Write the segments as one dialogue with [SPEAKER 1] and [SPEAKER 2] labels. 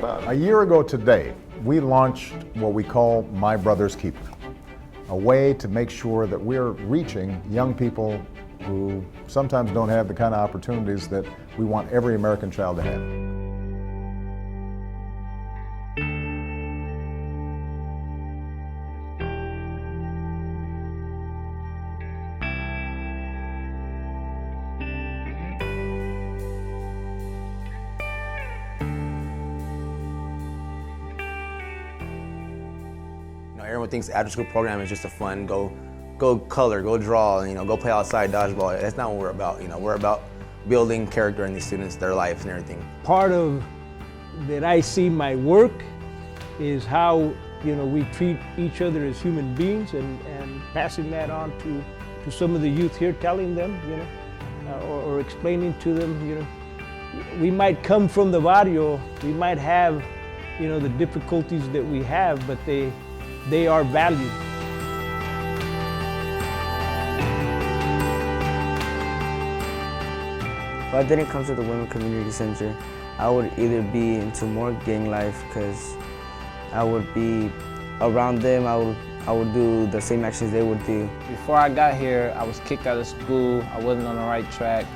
[SPEAKER 1] about it.
[SPEAKER 2] A year ago today, we launched what we call My Brother's Keeper, a way to make sure that we're reaching young people who sometimes don't have the kind of opportunities that we want every American child to have.
[SPEAKER 3] Everyone thinks after school program is just a fun, go color, go draw, go play outside dodgeball. That's not what we're about. We're about building character in these students, their lives and everything.
[SPEAKER 4] Part of that I see my work is how we treat each other as human beings, and passing that on to some of the youth here, telling them, or explaining to them, we might come from the barrio, we might have, the difficulties that we have, but they are valued.
[SPEAKER 5] If I didn't come to the Women Community Center, I would either be into more gang life because I would be around them, I would do the same actions they would do.
[SPEAKER 6] Before I got here, I was kicked out of school, I wasn't on the right track,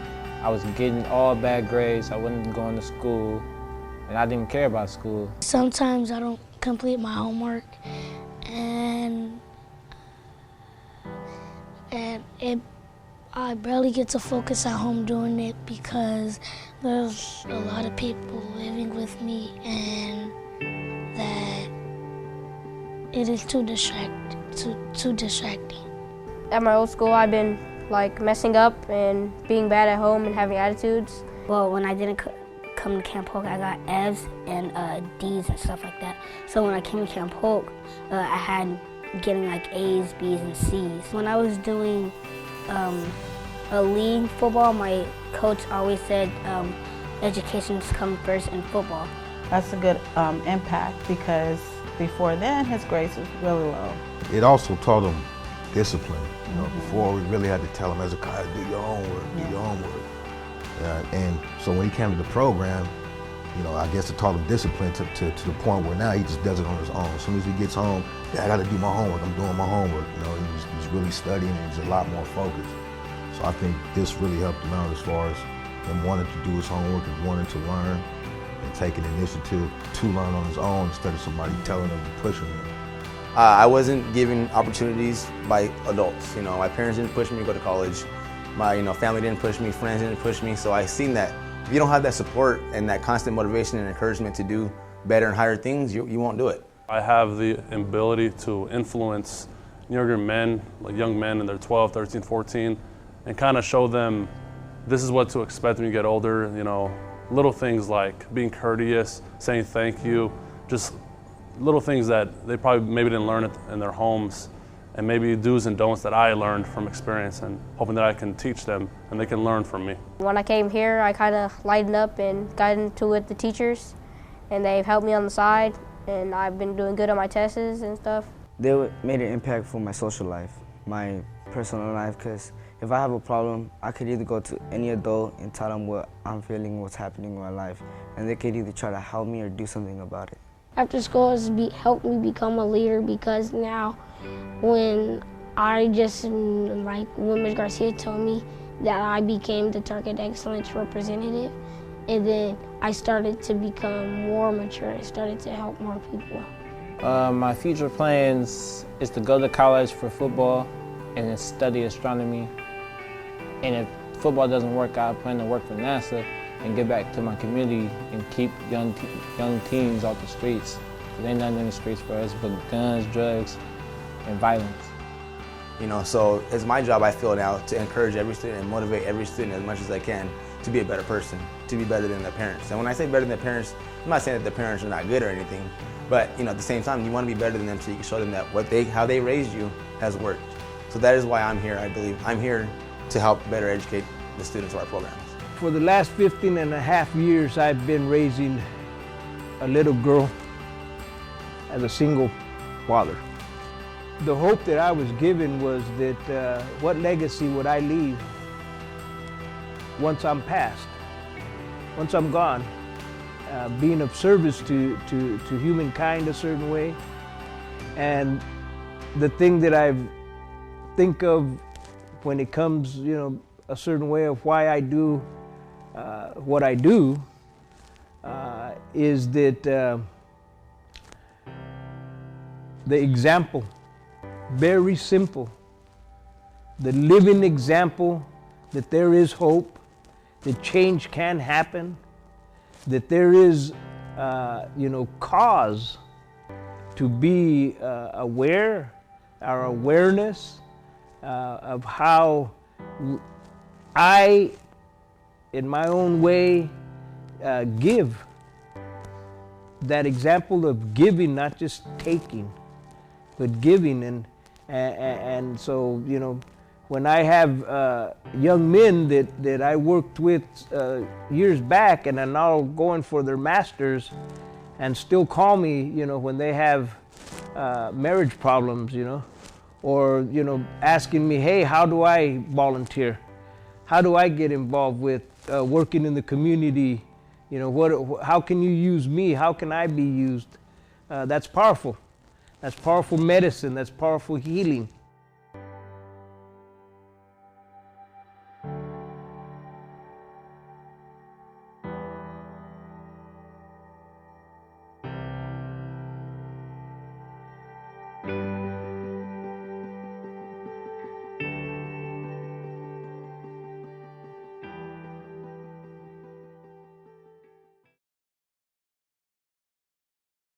[SPEAKER 6] I was getting all bad grades, I wasn't going to school, and I didn't care about school.
[SPEAKER 7] Sometimes I don't complete my homework, and I barely get to focus at home doing it because there's a lot of people living with me, and that it is too distracting.
[SPEAKER 8] At my old school, I've been messing up and being bad at home and having attitudes.
[SPEAKER 7] Well, when I didn't come to Camp Polk, I got F's and D's and stuff like that. So when I came to Camp Polk, I had getting A's, B's, and C's. When I was doing a league football, my coach always said education comes first in football.
[SPEAKER 9] That's a good impact because before then his grades was really low.
[SPEAKER 1] It also taught him discipline. Before we really had to tell him as a college, do your homework, do your homework. And so when he came to the program, I guess it taught him discipline to the point where now he just does it on his own. As soon as he gets home, I got to do my homework. I'm doing my homework. He's really studying and he's a lot more focused. So I think this really helped him out as far as him wanting to do his homework and wanting to learn and taking initiative to learn on his own instead of somebody telling him and pushing him.
[SPEAKER 3] I wasn't given opportunities by adults. My parents didn't push me to go to college. My family didn't push me, friends didn't push me. So I seen that if you don't have that support and that constant motivation and encouragement to do better and higher things, you won't do it.
[SPEAKER 10] I have the ability to influence younger men, young men in their 12, 13, 14, and kind of show them this is what to expect when you get older. Little things like being courteous, saying thank you, just little things that they probably maybe didn't learn in their homes, and maybe do's and don'ts that I learned from experience, and hoping that I can teach them and they can learn from me.
[SPEAKER 8] When I came here, I kind of lightened up and got into it with the teachers, and they've helped me on the side, and I've been doing good on my tests and stuff.
[SPEAKER 5] They made an impact for my social life, my personal life, because if I have a problem, I could either go to any adult and tell them what I'm feeling, what's happening in my life, and they could either try to help me or do something about it.
[SPEAKER 7] After school has helped me become a leader because now when when Ms. Garcia told me that I became the Target Excellence representative, and then I started to become more mature and started to help more people.
[SPEAKER 6] My future plans is to go to college for football and then study astronomy. And if football doesn't work out, I plan to work for NASA and get back to my community and keep young teens off the streets. There ain't nothing in the streets for us but guns, drugs, and violence.
[SPEAKER 3] So it's my job, I feel now, to encourage every student and motivate every student as much as I can to be a better person, to be better than their parents. And when I say better than their parents, I'm not saying that their parents are not good or anything, but at the same time, you want to be better than them so you can show them that how they raised you has worked. So that is why I'm here, I believe. I'm here to help better educate the students of our programs.
[SPEAKER 4] For the last 15 and a half years, I've been raising a little girl as a single father. The hope that I was given was that what legacy would I leave once I'm passed, once I'm gone? being of service to humankind a certain way. And the thing that I think of when it comes, a certain way of why I do what I do is that the example, very simple, the living example that there is hope, that change can happen, that there is, cause to be aware, our awareness of how I, in my own way, give. That example of giving, not just taking, but giving. And so, when I have young men that I worked with years back and are now going for their masters and still call me, when they have marriage problems, or, asking me, hey, how do I volunteer? How do I get involved with working in the community? How can you use me? How can I be used? That's powerful. That's powerful medicine. That's powerful healing.